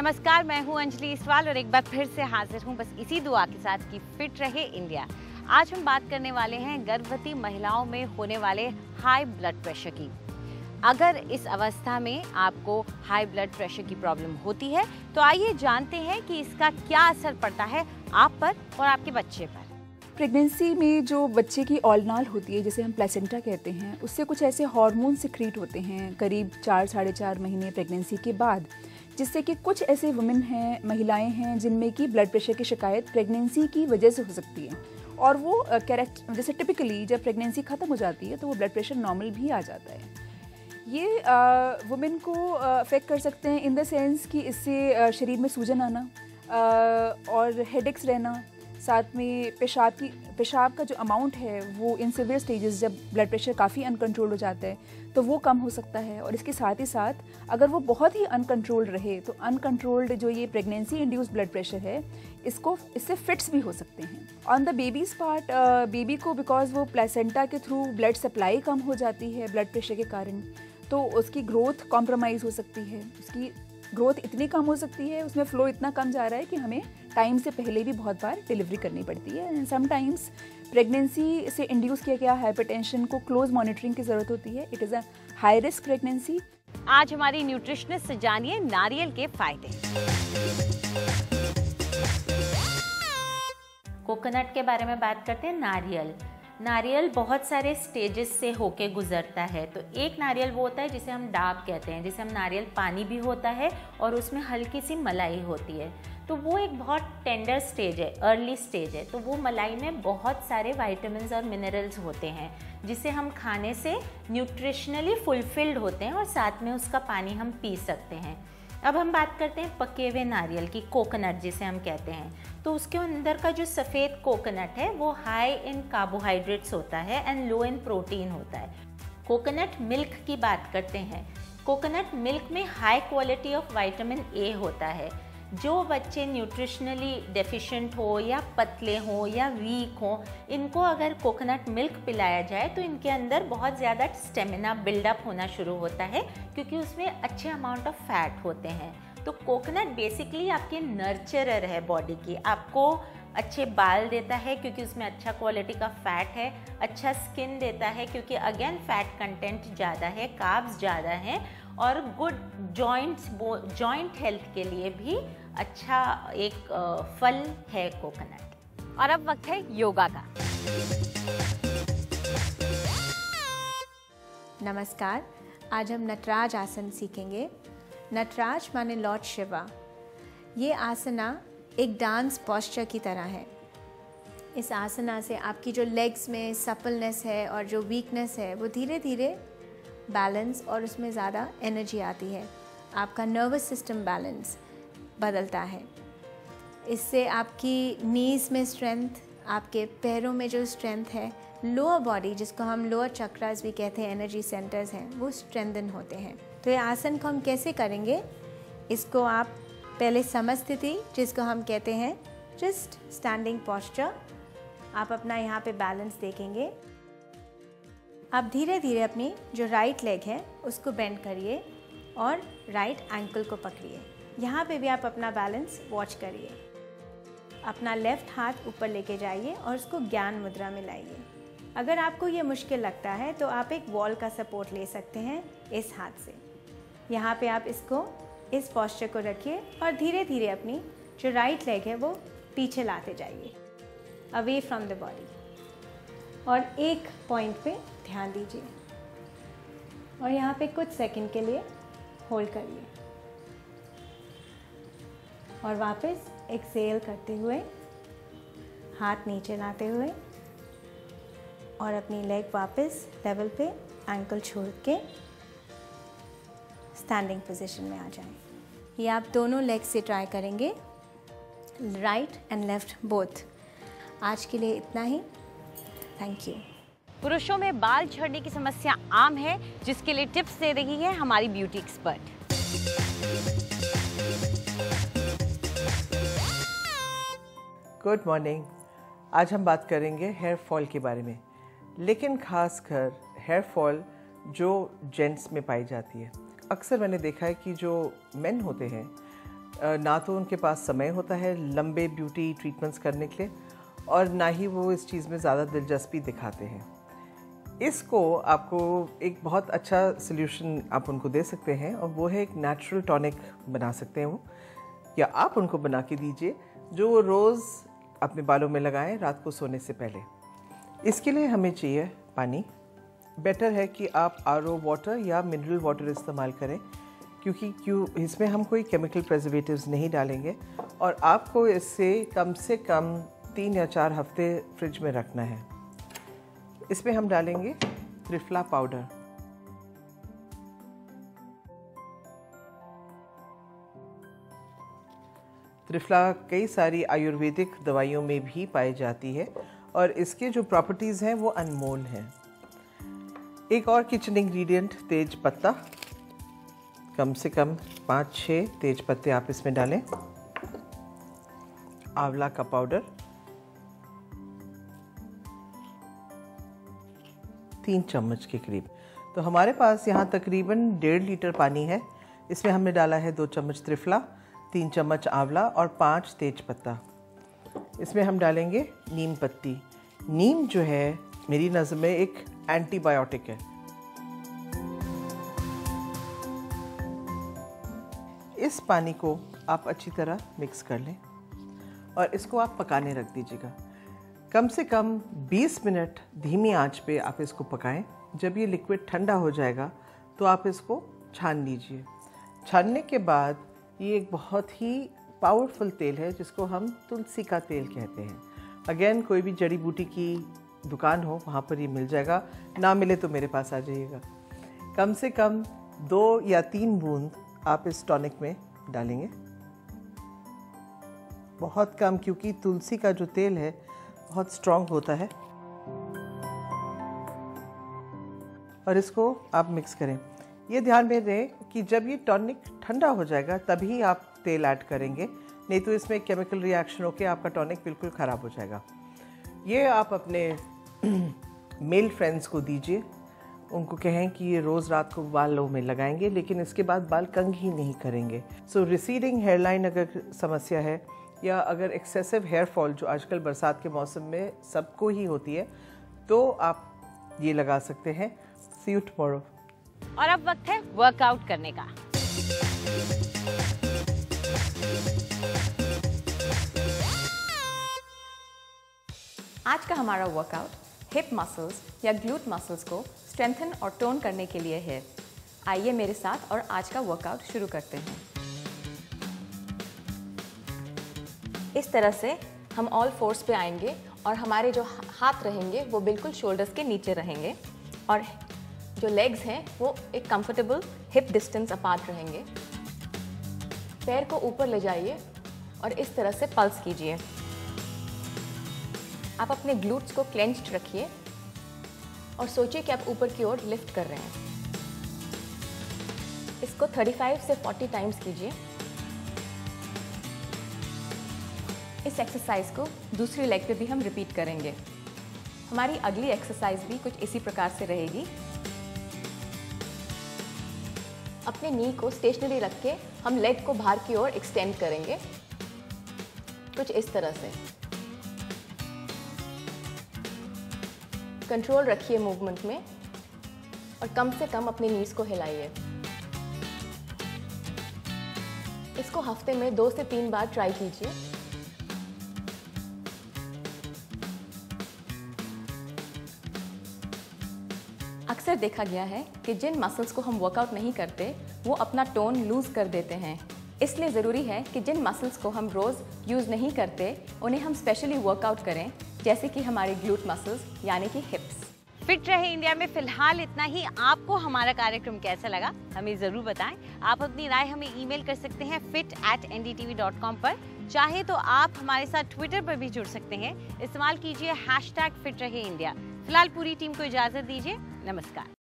नमस्कार, मैं हूं अंजलि इसवाल और एक बार फिर से हाजिर हूं बस इसी दुआ के साथ कि फिट रहे इंडिया। आज हम बात करने वाले हैं गर्भवती महिलाओं में होने वाले हाई ब्लड प्रेशर की। अगर इस अवस्था में आपको हाई ब्लड प्रेशर की प्रॉब्लम होती है तो आइए जानते हैं कि इसका क्या असर पड़ता है आप पर और आपके बच्चे पर। प्रेगनेंसी में जो बच्चे की औलनाल होती है, जिसे हम प्लेसेंटा कहते हैं, उससे कुछ ऐसे हार्मोन सिक्रीट होते हैं करीब 4-4.5 महीने प्रेगनेंसी के बाद, जिससे कि कुछ ऐसे वुमेन हैं, महिलाएं हैं जिनमें कि ब्लड प्रेशर की शिकायत प्रेगनेंसी की वजह से हो सकती है। और वो जैसे टिपिकली जब प्रेगनेंसी ख़त्म हो जाती है तो वो ब्लड प्रेशर नॉर्मल भी आ जाता है। ये वुमेन को अफेक्ट कर सकते हैं इन द सेंस कि इससे शरीर में सूजन आना और हेडेक्स रहना, साथ में पेशाब का जो अमाउंट है वो इन सिवियर स्टेजेस जब ब्लड प्रेशर काफ़ी अनकंट्रोल्ड हो जाता है तो वो कम हो सकता है। और इसके साथ ही साथ अगर वो बहुत ही अनकंट्रोल्ड रहे तो अनकंट्रोल्ड जो ये प्रेगनेंसी इंड्यूस ब्लड प्रेशर है इससे फिट्स भी हो सकते हैं। On the babies part, baby को बिकॉज वो प्लेसेंटा के थ्रू ब्लड सप्लाई कम हो जाती है ब्लड प्रेशर के कारण, तो उसकी ग्रोथ कॉम्प्रोमाइज़ हो सकती है। उसकी ग्रोथ इतनी कम हो सकती है, उसमें फ़्लो इतना कम जा रहा है कि हमें टाइम से पहले भी बहुत बार डिलीवरी करनी पड़ती है। एंड समटाइम्स प्रेगनेंसी से इंड्यूस किया गया हाइपरटेंशन को क्लोज मॉनिटरिंग की ज़रूरत होती है। It is a high risk pregnancy. आज हमारी न्यूट्रिशनिस्ट से जानिए नारियल के फायदे। कोकोनट के बारे में बात करते हैं। नारियल बहुत सारे स्टेजेस से होके गुजरता है। तो एक नारियल वो होता है जिसे हम डाब कहते हैं, जिसे हम नारियल पानी भी होता है और उसमें हल्की सी मलाई होती है। तो वो एक बहुत टेंडर स्टेज है, अर्ली स्टेज है। तो वो मलाई में बहुत सारे विटामिन्स और मिनरल्स होते हैं जिसे हम खाने से न्यूट्रिशनली फुलफिल्ड होते हैं और साथ में उसका पानी हम पी सकते हैं। अब हम बात करते हैं पके हुए नारियल की, कोकोनट जिसे हम कहते हैं। तो उसके अंदर का जो सफ़ेद कोकोनट है वो हाई इन कार्बोहाइड्रेट्स होता है एंड लो इन प्रोटीन होता है। कोकोनट मिल्क की बात करते हैं। कोकोनट मिल्क में high quality of vitamin A होता है। जो बच्चे न्यूट्रिशनली डेफिशिएंट हो या पतले हो या वीक हो, इनको अगर कोकोनट मिल्क पिलाया जाए तो इनके अंदर बहुत ज़्यादा स्टेमिना बिल्डअप होना शुरू होता है क्योंकि उसमें अच्छे अमाउंट ऑफ फैट होते हैं। तो कोकोनट बेसिकली आपके नर्चरर है बॉडी की। आपको अच्छे बाल देता है क्योंकि उसमें अच्छा क्वालिटी का फैट है। अच्छा स्किन देता है क्योंकि अगेन फैट कंटेंट ज़्यादा है, कार्ब्स ज़्यादा हैं। और गुड जॉइंट हेल्थ के लिए भी अच्छा एक फल है कोकोनट। और अब वक्त है योगा का। नमस्कार, आज हम नटराज आसन सीखेंगे। नटराज माने लॉर्ड शिवा। ये आसना एक डांस पोस्चर की तरह है। इस आसना से आपकी जो लेग्स में सपलनेस है और जो वीकनेस है वो धीरे धीरे बैलेंस और उसमें ज़्यादा एनर्जी आती है। आपका नर्वस सिस्टम बैलेंस बदलता है। इससे आपकी नीज़ में स्ट्रेंथ, आपके पैरों में जो स्ट्रेंथ है, लोअर बॉडी जिसको हम लोअर चक्रास भी कहते हैं, एनर्जी सेंटर्स हैं, वो स्ट्रेंथन होते हैं। तो ये आसन को हम कैसे करेंगे? इसको आप पहले समस्थिति जिसको हम कहते हैं जस्ट स्टैंडिंग पोस्चर, आप अपना यहाँ पे बैलेंस देखेंगे। आप धीरे धीरे अपनी जो राइट लेग है उसको बेंड करिए और राइट एंकल को पकड़िए। यहाँ पे भी आप अपना बैलेंस वॉच करिए। अपना लेफ़्ट हाथ ऊपर लेके जाइए और उसको ज्ञान मुद्रा में लाइए। अगर आपको ये मुश्किल लगता है तो आप एक वॉल का सपोर्ट ले सकते हैं इस हाथ से। यहाँ पे आप इसको इस पोस्चर को रखिए और धीरे धीरे अपनी जो राइट लेग है वो पीछे लाते जाइए, अवे फ्रॉम द बॉडी। और एक पॉइंट पे ध्यान दीजिए और यहाँ पे कुछ सेकंड के लिए होल्ड करिए और वापस एक्सेल करते हुए हाथ नीचे लाते हुए और अपनी लेग वापस लेवल पे एंकल छोड़ के स्टैंडिंग पोजीशन में आ जाएं। ये आप दोनों लेग से ट्राई करेंगे, राइट एंड लेफ्ट बोथ। आज के लिए इतना ही। Thank you. पुरुषों में बाल झड़ने की समस्या आम है, जिसके लिए टिप्स दे रही है हमारी ब्यूटी एक्सपर्ट। Good morning. आज हम बात करेंगे हेयर फॉल के बारे में, लेकिन खासकर हेयर फॉल जो जेंट्स में पाई जाती है। अक्सर मैंने देखा है कि जो मेन होते हैं ना तो उनके पास समय होता है लंबे ब्यूटी ट्रीटमेंट्स करने के लिए, और ना ही वो इस चीज़ में ज़्यादा दिलचस्पी दिखाते हैं। इसको आपको एक बहुत अच्छा सल्यूशन आप उनको दे सकते हैं, और वो है एक नेचुरल टॉनिक बना सकते हैं वो, या आप उनको बना के दीजिए जो वो रोज़ अपने बालों में लगाएं रात को सोने से पहले। इसके लिए हमें चाहिए पानी। बेटर है कि आप RO वाटर या मिनरल वाटर इस्तेमाल करें, क्योंकि इसमें हम कोई केमिकल प्रिजर्वेटिव्स नहीं डालेंगे, और आपको इससे कम 3 या 4 हफ्ते फ्रिज में रखना है। इसमें हम डालेंगे त्रिफला पाउडर। त्रिफला कई सारी आयुर्वेदिक दवाइयों में भी पाई जाती है, और इसके जो प्रॉपर्टीज़ हैं वो अनमोल हैं। एक और किचन इंग्रेडिएंट तेज पत्ता, कम से कम 5-6 तेज पत्ते आप इसमें डालें। आंवला का पाउडर 3 चम्मच के करीब। तो हमारे पास यहाँ तकरीबन 1.5 लीटर पानी है। इसमें हमने डाला है 2 चम्मच त्रिफला, 3 चम्मच आंवला और 5 तेज पत्ता। इसमें हम डालेंगे नीम पत्ती। नीम जो है मेरी नज़र में एक एंटीबायोटिक है। इस पानी को आप अच्छी तरह मिक्स कर लें, और इसको आप पकाने रख दीजिएगा। कम से कम 20 मिनट धीमी आंच पे आप इसको पकाएं। जब ये लिक्विड ठंडा हो जाएगा तो आप इसको छान लीजिए। छानने के बाद ये एक बहुत ही पावरफुल तेल है जिसको हम तुलसी का तेल कहते हैं। अगेन कोई भी जड़ी बूटी की दुकान हो वहाँ पर ये मिल जाएगा, ना मिले तो मेरे पास आ जाइएगा। कम से कम 2 या 3 बूंद आप इस टॉनिक में डालेंगे, बहुत कम, क्योंकि तुलसी का जो तेल है बहुत स्ट्रॉन्ग होता है। और इसको आप मिक्स करें। ये ध्यान में रहे कि जब ये टॉनिक ठंडा हो जाएगा तभी आप तेल ऐड करेंगे, नहीं तो इसमें केमिकल रिएक्शन होकर आपका टॉनिक बिल्कुल ख़राब हो जाएगा। ये आप अपने मेल फ्रेंड्स को दीजिए, उनको कहें कि ये रोज़ रात को बालों में लगाएंगे, लेकिन इसके बाद बाल कंघ ही नहीं करेंगे। सो रिसीडिंग हेयरलाइन अगर समस्या है, या अगर एक्सेसिव हेयर फॉल जो आजकल बरसात के मौसम में सबको ही होती है, तो आप ये लगा सकते हैं। सी यू टुमारो। और अब वक्त है वर्कआउट करने का। आज का हमारा वर्कआउट हिप मसल्स या ग्लूट मसल्स को स्ट्रेंथन और टोन करने के लिए है। आइए मेरे साथ और आज का वर्कआउट शुरू करते हैं। इस तरह से हम ऑल फोर्स पे आएंगे और हमारे जो हाथ रहेंगे वो बिल्कुल शोल्डर्स के नीचे रहेंगे, और जो लेग्स हैं वो एक कंफर्टेबल हिप डिस्टेंस अपार्ट रहेंगे। पैर को ऊपर ले जाइए और इस तरह से पल्स कीजिए। आप अपने ग्लूट्स को क्लेंच्ड रखिए और सोचिए कि आप ऊपर की ओर लिफ्ट कर रहे हैं। इसको 35 से 40 टाइम्स कीजिए। इस एक्सरसाइज को दूसरी लेग पे भी हम रिपीट करेंगे। हमारी अगली एक्सरसाइज भी कुछ इसी प्रकार से रहेगी। अपने नी को स्टेशनरी रख के हम लेग को बाहर की ओर एक्सटेंड करेंगे, कुछ इस तरह से। कंट्रोल रखिए मूवमेंट में और कम से कम अपने नीज को हिलाइए। इसको हफ्ते में 2 से 3 बार ट्राई कीजिए। अक्सर देखा गया है कि जिन मसल्स को हम वर्कआउट नहीं करते वो अपना टोन लूज कर देते हैं। इसलिए ज़रूरी है कि जिन मसल्स को हम रोज़ यूज़ नहीं करते उन्हें हम स्पेशली वर्कआउट करें, जैसे कि हमारे ग्लूट मसल्स यानी कि हिप्स। फिट रहे इंडिया में फिलहाल इतना ही। आपको हमारा कार्यक्रम कैसा लगा हमें ज़रूर बताएं। आप अपनी राय हमें ईमेल कर सकते हैं fit@ndtv.com पर। चाहे तो आप हमारे साथ ट्विटर पर भी जुड़ सकते हैं। इस्तेमाल कीजिए #फिट रहे इंडिया। फिलहाल पूरी टीम को इजाज़त दीजिए। नमस्कार।